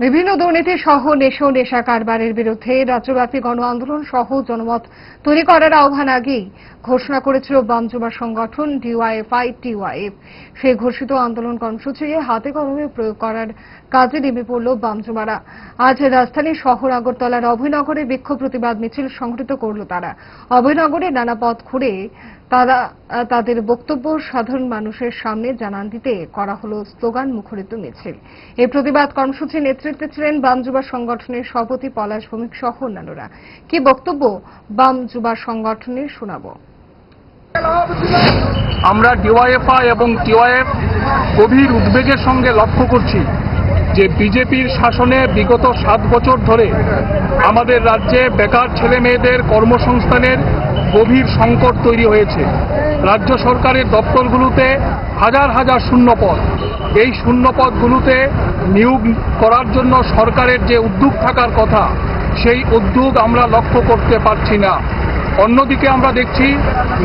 বিভিন্ন দুর্নীতি সহ নেশা কারবারের বিরুদ্ধে রাজ্যব্যাপী গণ আন্দোলন সহ জনমত তৈরি করার আহ্বান আগেই ঘোষণা করেছিল বাম যুব সংগঠন ডিওয়াইএফ। সেই ঘোষিত আন্দোলন কর্মসূচি হাতে কলমে প্রয়োগ করার কাজে নেমে পড়ল বাম যুবারা। আজ রাজধানীর শহর আগরতলার অভয়নগরে বিক্ষোভ প্রতিবাদ মিছিল সংগঠিত করল তারা। অভয়নগরে নানা পথ ঘুরে তারা তাদের বক্তব্য সাধারণ মানুষের সামনে জানান দিতে করা হলো স্লোগান মুখরিত মিছিল। এই প্রতিবাদ কর্মসূচির নেতৃত্বে ছিলেন বাম যুবা সংগঠনের সভাপতি পলাশ ভৌমিক সহ অন্যান্যরা। কি বক্তব্য বাম যুবা সংগঠনের শোনাবো। আমরা ডিওয়াইএফআই এবং টিওয়াইএফ গভীর উদ্বেগের সঙ্গে লক্ষ্য করছি যে বিজেপির শাসনে বিগত 7 বছর ধরে আমাদের রাজ্যে বেকার ছেলে মেয়েদের কর্মসংস্থানের গভীর সংকট তৈরি হয়েছে। রাজ্য সরকারের দপ্তরগুলোতে হাজার হাজার শূন্যপদ, এই শূন্যপদগুলোতে নিয়োগ করার জন্য সরকারের যে উদ্যোগ থাকার কথা, সেই উদ্যোগ আমরা লক্ষ্য করতে পারছি না। অন্যদিকে আমরা দেখছি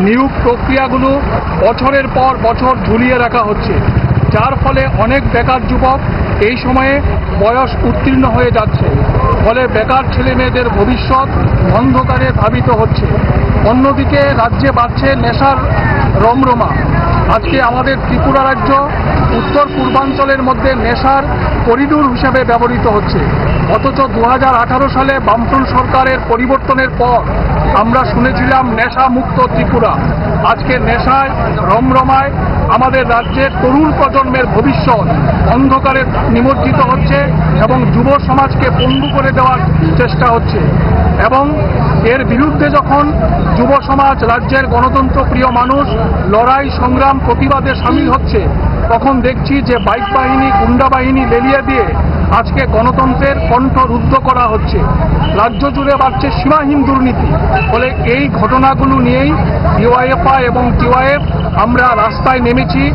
নিয়োগ প্রক্রিয়াগুলো বছরের পর বছর ঝুলিয়ে রাখা হচ্ছে, যার ফলে অনেক বেকার যুবক এই সময়ে বয়স উত্তীর্ণ হয়ে যাচ্ছে। ফলে বেকার ছেলে মেয়েদের ভবিষ্যৎ অন্ধকারে ধাবিত হচ্ছে। অন্যদিকে রাজ্যে বাড়ছে নেশার রমরমা। আজকে আমাদের ত্রিপুরা রাজ্য উত্তর পূর্বাঞ্চলের মধ্যে নেশার করিডোর হিসেবে ব্যবহৃত হচ্ছে। অথচ 2018 সালে বামফ্রন্ট সরকারের পরিবর্তনের পর আমরা শুনেছিলাম নেশা মুক্ত ত্রিপুরা। আজকে নেশায় রমরমায় আমাদের রাজ্যের তরুণ প্রজন্মের ভবিষ্যৎ অন্ধকারে নিমজ্জিত হচ্ছে এবং যুব সমাজকে পঙ্গু করে দেওয়ার চেষ্টা হচ্ছে। এবং এর বিরুদ্ধে যখন যুব সমাজ, রাজ্যের গণতন্ত্র প্রিয় মানুষ লড়াই সংগ্রাম প্রতিবাদে সামিল হচ্ছে, তখন দেখছি যে বাইক বাহিনী, গুন্ডা বাহিনী লেলিয়ে দিয়ে আজকে গণতন্ত্রের কণ্ঠ রুদ্ধ করা হচ্ছে। রাজ্য জুড়ে বাড়ছে সীমাহীন দুর্নীতি। ফলে এই ঘটনাগুলো নিয়েই ডিওয়াইএফআই এবং টিওয়াইএফ আমরা রাস্তায় নেমেছি।